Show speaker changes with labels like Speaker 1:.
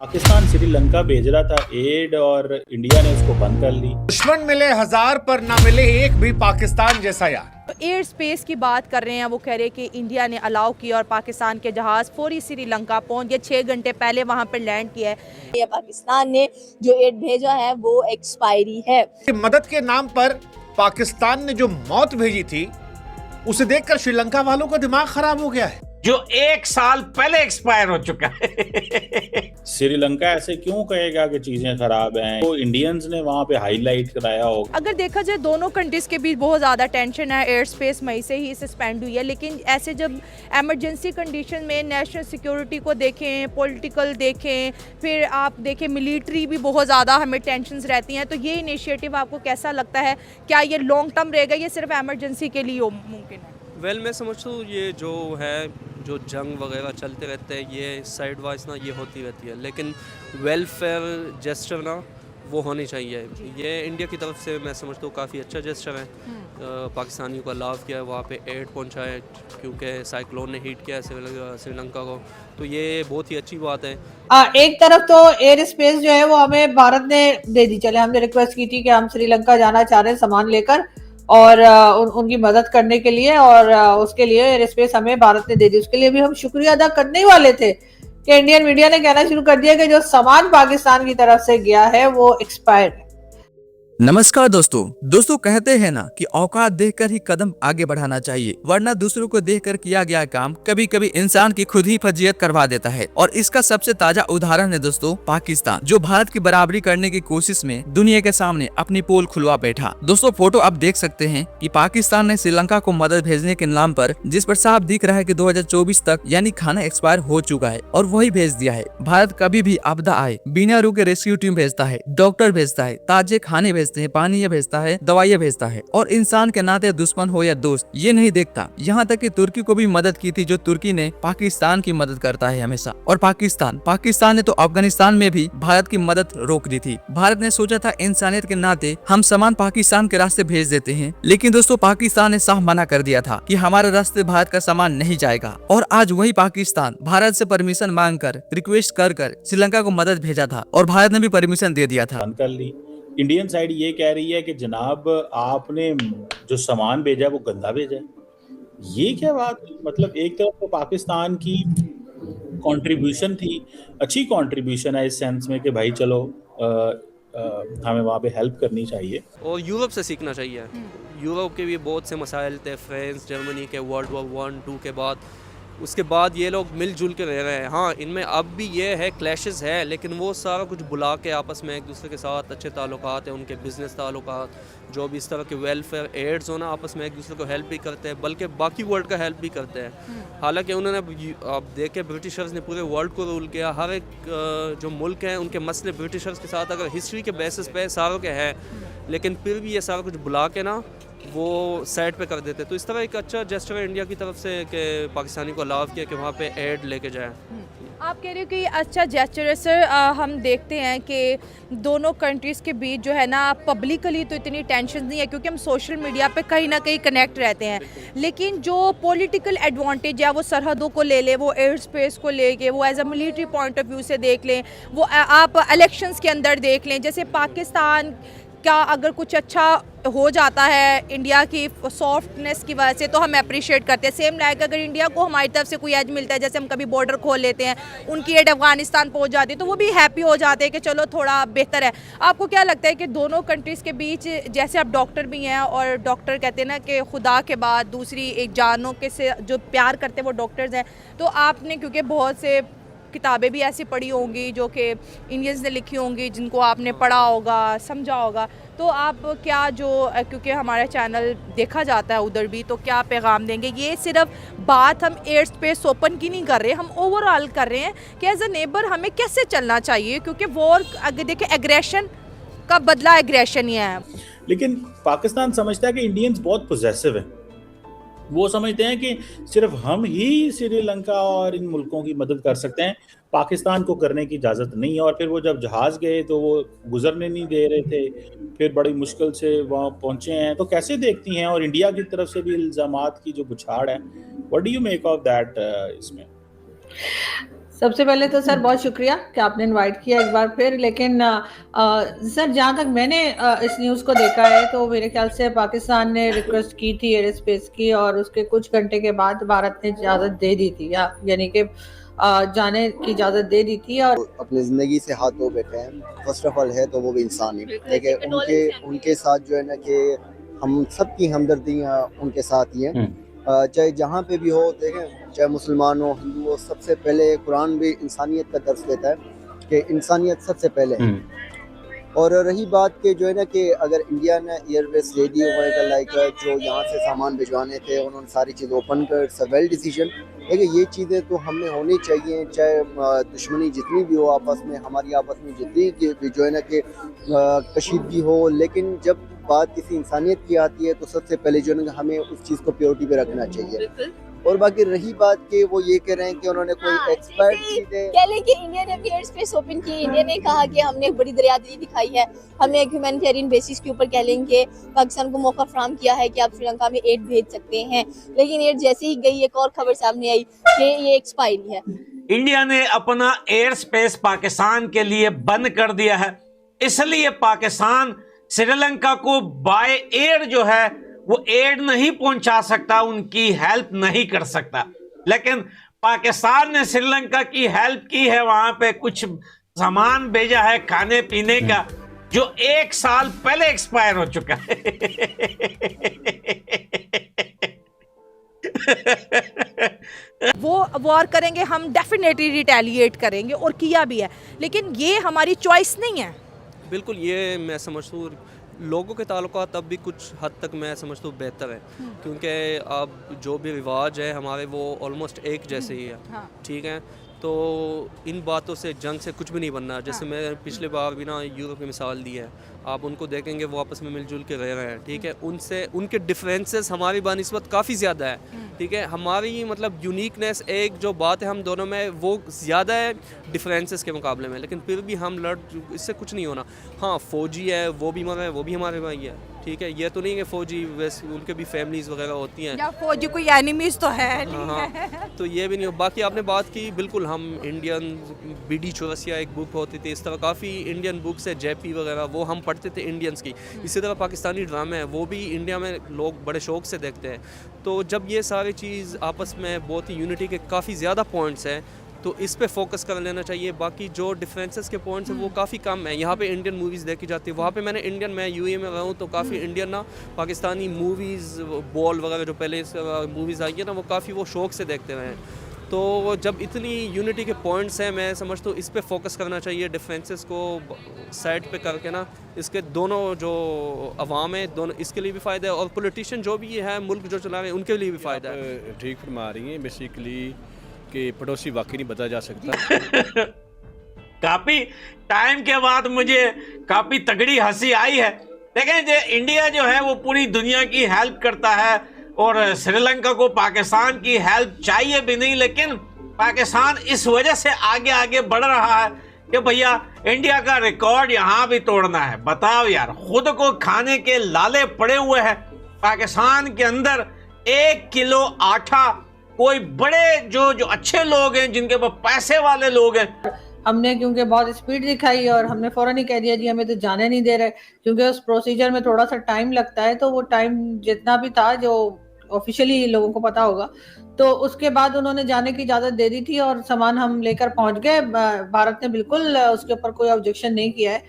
Speaker 1: पाकिस्तान श्रीलंका भेज रहा था एड और इंडिया ने उसको बंद कर ली।
Speaker 2: दुश्मन मिले हजार पर ना मिले एक भी पाकिस्तान जैसा यार।
Speaker 3: एयर स्पेस की बात कर रहे हैं, वो कह रहे हैं कि इंडिया ने अलाउ किया और पाकिस्तान के जहाज फौरी श्रीलंका पहुंच गए, 6 घंटे पहले वहां पर लैंड किया है।
Speaker 4: ये पाकिस्तान ने जो एड भेजा है वो एक्सपायरी है।
Speaker 2: मदद के नाम पर पाकिस्तान ने जो मौत भेजी थी उसे देखकर श्रीलंका वालों का दिमाग खराब हो गया है,
Speaker 5: जो 1 साल पहले एक्सपायर हो चुका है।
Speaker 1: श्रीलंका ऐसे क्यों कहेगा कि चीजें खराब हैं? तो इंडियंस ने वहां पे हाईलाइट कराया होगा।
Speaker 3: अगर देखा जाए दोनों कंट्रीज के बीच बहुत ज़्यादा टेंशन है, एयर स्पेस मई से ही सस्पेंड हुई है, लेकिन ऐसे जब एमरजेंसी कंडीशन में नेशनल सिक्योरिटी को देखें, पॉलिटिकल देखें, फिर आप देखें मिलिट्री भी बहुत ज़्यादा हमें टेंशन्स रहती हैं, तो ये इनिशिएटिव आपको कैसा लगता है? क्या ये लॉन्ग टर्म रहेगा, ये सिर्फ एमरजेंसी के लिए मुमकिन है?
Speaker 6: मैं समझता हूँ ये जो है जो जंग वगैरह चलते रहते हैं ये साइड वाइज ना ये होती रहती है, लेकिन वेलफेयर जेस्चर ना वो होनी चाहिए। ये इंडिया की तरफ से मैं समझता हूँ काफ़ी अच्छा जेस्चर है। पाकिस्तानियों का लाभ किया है, वहाँ पे एड पहुँचाया है क्योंकि साइक्लोन ने हीट किया है श्रीलंका को, तो ये बहुत ही अच्छी बात है।
Speaker 7: एक तरफ तो एयर स्पेस जो है वो हमें भारत ने दे दी, चले हमने रिक्वेस्ट की थी कि हम श्रीलंका जाना चाह रहे हैं सामान लेकर और उनकी मदद करने के लिए, और उसके लिए एयर स्पेस हमें भारत ने दे दी। उसके लिए भी हम शुक्रिया अदा करने ही वाले थे कि इंडियन मीडिया ने कहना शुरू कर दिया कि जो सामान पाकिस्तान की तरफ से गया है वो एक्सपायर्ड है।
Speaker 8: नमस्कार दोस्तों कहते हैं ना कि औकात देखकर ही कदम आगे बढ़ाना चाहिए, वरना दूसरों को देखकर किया गया काम कभी कभी इंसान की खुद ही फजीयत करवा देता है। और इसका सबसे ताजा उदाहरण है दोस्तों पाकिस्तान, जो भारत की बराबरी करने की कोशिश में दुनिया के सामने अपनी पोल खुलवा बैठा। दोस्तों फोटो आप देख सकते हैं कि पाकिस्तान ने श्रीलंका को मदद भेजने के नाम पर, जिस पर साफ दिख रहा है कि 2024 तक यानी खाना एक्सपायर हो चुका है, और वही भेज दिया है। भारत कभी भी आपदा आए बिना रुके रेस्क्यू टीम भेजता है, डॉक्टर भेजता है, ताजे खाने भेजते हैं, पानी भेजता है, दवाइयाँ भेजता है, और इंसान के नाते दुश्मन हो या दोस्त ये नहीं देखता। यहाँ तक कि तुर्की को भी मदद की थी, जो तुर्की ने पाकिस्तान की मदद करता है हमेशा। और पाकिस्तान ने तो अफगानिस्तान में भी भारत की मदद रोक दी थी। भारत ने सोचा था इंसानियत के नाते हम सामान पाकिस्तान के रास्ते भेज देते हैं, लेकिन दोस्तों पाकिस्तान ने साफ मना कर दिया था कि हमारे रास्ते भारत का सामान नहीं जाएगा। और आज वही पाकिस्तान भारत से परमिशन मांग कर, रिक्वेस्ट कर श्रीलंका को मदद भेजा था, और भारत ने भी परमिशन दे दिया था।
Speaker 1: बंद कर ली। इंडियन साइड ये कह रही है कि जनाब आपने जो सामान भेजा है वो गंदा भेजा है। ये क्या बात? मतलब एक तरफ तो पाकिस्तान की कंट्रीब्यूशन थी, अच्छी कंट्रीब्यूशन है इस सेंस में कि भाई चलो हमें वहाँ पे हेल्प करनी चाहिए,
Speaker 6: और यूरोप से सीखना चाहिए। यूरोप के भी बहुत से मसाइल थे, फ्रांस जर्मनी के वर्ल्ड वॉर 1-2 के बाद, उसके बाद ये लोग मिलजुल के रह रहे हैं। हाँ, इनमें अब भी ये है क्लैशेस है, लेकिन वो सारा कुछ बुला के आपस में एक दूसरे के साथ अच्छे ताल्लुकात हैं, उनके बिजनेस ताल्लुकात, जो भी इस तरह के वेलफेयर एड्स हो ना, आपस में एक दूसरे को हेल्प भी करते हैं, बल्कि बाकी वर्ल्ड का हेल्प भी करते हैं। हालांकि उन्होंने आप देखे ब्रिटिशर्स ने पूरे वर्ल्ड को रूल किया, हर एक जो मुल्क हैं उनके मसले ब्रिटिशर्स के साथ अगर हिस्ट्री के बेसिस पे सारों के हैं, लेकिन फिर भी ये सारा कुछ बुला के ना वो साइड पे कर देते। तो इस तरह एक अच्छा जेस्चर है इंडिया की तरफ से कि पाकिस्तानी को अलाउ किया कि वहाँ पे एड लेके जाए।
Speaker 3: आप कह रहे हो कि अच्छा जेस्चर है सर। हम देखते हैं कि दोनों कंट्रीज़ के बीच जो है ना पब्लिकली तो इतनी टेंशन नहीं है, क्योंकि हम सोशल मीडिया पे कहीं ना कहीं कनेक्ट रहते हैं, लेकिन जो पॉलिटिकल एडवांटेज है वो सरहदों को ले ले, वो एयर स्पेस को लेके, वो as a military point of view से देख लें, वो आप इलेक्शंस के अंदर देख लें। जैसे पाकिस्तान का अगर कुछ अच्छा हो जाता है इंडिया की सॉफ्टनेस की वजह से तो हम अप्रिशिएट करते हैं। सेम लाइक अगर इंडिया को हमारी तरफ से कोई एज मिलता है, जैसे हम कभी बॉर्डर खोल लेते हैं, उनकी एड अफगानिस्तान पहुंच जाती है, तो वो भी हैप्पी हो जाते हैं कि चलो थोड़ा बेहतर है। आपको क्या लगता है कि दोनों कंट्रीज़ के बीच, जैसे आप डॉक्टर भी हैं और डॉक्टर कहते हैं ना कि खुदा के बाद दूसरी एक जानों के से जो प्यार करते हैं वो डॉक्टर्स हैं, तो आपने क्योंकि बहुत से किताबें भी ऐसी पढ़ी होंगी जो कि इंडियंस ने लिखी होंगी, जिनको आपने पढ़ा होगा, समझा होगा, तो आप क्या जो, क्योंकि हमारा चैनल देखा जाता है उधर भी, तो क्या पैगाम देंगे? ये सिर्फ बात हम एयर स्पेस ओपन की नहीं कर रहे, हम ओवरऑल कर रहे हैं कि एज अ नेबर हमें कैसे चलना चाहिए, क्योंकि वॉर अगर देखें एग्रेशन का बदला एग्रेशन ही है।
Speaker 1: लेकिन पाकिस्तान समझता है कि इंडियंस बहुत पोजेसिव हैं। वो समझते हैं कि सिर्फ हम ही श्रीलंका और इन मुल्कों की मदद कर सकते हैं, पाकिस्तान को करने की इजाज़त नहीं है। और फिर वो जब जहाज़ गए तो वो गुजरने नहीं दे रहे थे, फिर बड़ी मुश्किल से वहाँ पहुँचे हैं। तो कैसे देखती हैं? और इंडिया की तरफ से भी इल्ज़ामात की जो बुछाड़ है, what do you make of that इसमें?
Speaker 7: सबसे पहले तो सर बहुत शुक्रिया कि आपने इनवाइट किया एक बार फिर, लेकिन सर जहाँ तक मैंने इस न्यूज़ को देखा है तो मेरे ख्याल से पाकिस्तान ने रिक्वेस्ट की थी एयर स्पेस की, और उसके कुछ घंटे के बाद भारत ने इजाज़त दे दी थी, यानी कि जाने की इजाज़त दे दी थी। और
Speaker 9: अपनी ज़िंदगी से हाथ धो बैठे हैं। फर्स्ट ऑफ ऑल है तो वो भी इंसान ही, देखिए उनके साथ जो है ना कि हम सबकी हमदर्दियाँ उनके साथ ही हैं, चाहे जहाँ पे भी हो। देखें चाहे मुसलमान हो, हिंदू हो, सबसे पहले कुरान भी इंसानियत का दर्स देता है कि इंसानियत सबसे पहले है। और रही बात के जो है ना कि अगर इंडिया ने एयरबेस दे दी होगा, लाइक जो यहाँ से सामान भिजवाने थे उन्होंने सारी चीज़ ओपन कर, इट्स अ वेल डिसीजन। देखिए ये चीज़ें तो हमें होनी चाहिए, चाहे दुश्मनी जितनी भी हो आपस में, हमारी आपस में जितनी भी जो है ना कि कशीदगी हो, लेकिन जब बात किसी इंसानियत की आती है तो सबसे पहले जो है ना हमें उस चीज़ को प्योरिटी पे रखना चाहिए। और बाकी रही बात के वो ये कह रहे हैं कि उन्होंने कोई एक्सपर्ट
Speaker 4: कह लें कि इंडिया ने अपनी एयर स्पेस ओपन की, इंडिया ने कहा कि हमने एक बड़ी दरियादिली दिखाई है, हमने एक ह्यूमैनिटेरियन बेसिस के ऊपर कह लें कि पाकिस्तान को मौका फराहम किया है कि आप श्रीलंका में एड भेज सकते हैं। लेकिन एड जैसे ही गई एक और खबर सामने आई कि ये एक्सपायरी है।
Speaker 5: इंडिया ने अपना एयर स्पेस पाकिस्तान के लिए बंद कर दिया है, इसलिए पाकिस्तान श्रीलंका को बाय एयर जो है वो एड नहीं पहुंचा सकता, उनकी हेल्प नहीं कर सकता। लेकिन पाकिस्तान ने श्रीलंका की हेल्प की है, वहां पे कुछ सामान भेजा है खाने पीने का जो 1 साल पहले एक्सपायर हो चुका है।
Speaker 3: वो वॉर करेंगे, हम डेफिनेटली रिटेलिएट करेंगे, और किया भी है, लेकिन ये हमारी चॉइस नहीं है।
Speaker 6: बिल्कुल, ये मैं समझता हूँ लोगों के ताल्लुकात अब भी कुछ हद तक मैं समझता हूँ बेहतर है, क्योंकि अब जो भी रिवाज है हमारे वो ऑलमोस्ट एक जैसे ही है। ठीक है, तो इन बातों से जंग से कुछ भी नहीं बनना। जैसे मैं पिछले बार भी ना यूरोप की मिसाल दी है, आप उनको देखेंगे वो आपस में मिलजुल के रह रहे हैं। ठीक है, उनसे उनके डिफरेंसेस हमारी बानिस्बत काफ़ी ज़्यादा है। ठीक है, हमारी मतलब यूनिकनेस एक जो बात है हम दोनों में वो ज़्यादा है डिफरेंसेस के मुकाबले में, लेकिन फिर भी हम इससे कुछ नहीं होना। हाँ, फ़ौजी है वो भी मगर वो भी हमारे भाई है। ठीक है, ये तो नहीं है फ़ौजी वैसे उनके भी फैमिलीज़ वगैरह होती हैं,
Speaker 3: या फौजी कोई एनिमीज तो है नहीं।
Speaker 6: हाँ, तो ये भी नहीं हो। बाकी आपने बात की, बिल्कुल हम इंडियन BD चौरसिया एक बुक होती थी, इस तरह काफ़ी इंडियन बुक्स है, जेपी वगैरह, वो हम पढ़ते थे इंडियंस की। इसी तरह पाकिस्तानी ड्रामे हैं, वो भी इंडिया में लोग बड़े शौक से देखते हैं। तो जब ये सारी चीज़ आपस में बहुत ही यूनिटी के काफ़ी ज़्यादा पॉइंट्स हैं तो इस पे फोकस कर लेना चाहिए। बाकी जो डिफरेंसेस के पॉइंट्स हैं वो काफ़ी कम है। यहाँ पे इंडियन मूवीज़ देखी जाती है, वहाँ पे मैंने मैं UAE में रहा हूँ तो काफ़ी इंडियन ना पाकिस्तानी मूवीज़, बॉल वगैरह जो पहले मूवीज़ आई है ना, वो काफ़ी वो शौक से देखते रहे हैं। तो जब इतनी यूनिटी के पॉइंट्स हैं, मैं समझता हूँ इस पे फोकस करना चाहिए, डिफरेंसेस को साइड पे करके ना। इसके दोनों जो अवाम है दोनों इसके लिए भी फ़ायदा है, और पॉलिटिशियन जो भी है मुल्क जो चला रहे हैं उनके लिए भी फ़ायदा है।
Speaker 10: ठीक फरमा रही हैं बेसिकली कि पड़ोसी वाकई नहीं बदला जा सकता।
Speaker 5: काफी टाइम के बाद मुझे काफी तगड़ी हंसी आई है। देखें जो इंडिया जो है वो पूरी दुनिया की हेल्प करता है, और श्रीलंका को पाकिस्तान की हेल्प चाहिए भी नहीं, लेकिन पाकिस्तान इस वजह से आगे आगे बढ़ रहा है कि भैया इंडिया का रिकॉर्ड यहाँ भी तोड़ना है। बताओ यार, खुद को खाने के लाले पड़े हुए हैं। पाकिस्तान के अंदर 1 किलो आटा कोई बड़े जो अच्छे लोग हैं, जिनके पास पैसे वाले लोग हैं,
Speaker 7: हमने क्योंकि बहुत स्पीड दिखाई और हमने फौरन ही कह दिया जी हमें तो जाने नहीं दे रहे, क्योंकि उस प्रोसीजर में थोड़ा सा टाइम लगता है। तो वो टाइम जितना भी था जो ऑफिशियली लोगों को पता होगा, तो उसके बाद उन्होंने जाने की इजाजत दे दी थी और सामान हम लेकर पहुंच गए। भारत ने बिल्कुल उसके ऊपर कोई ऑब्जेक्शन नहीं किया है।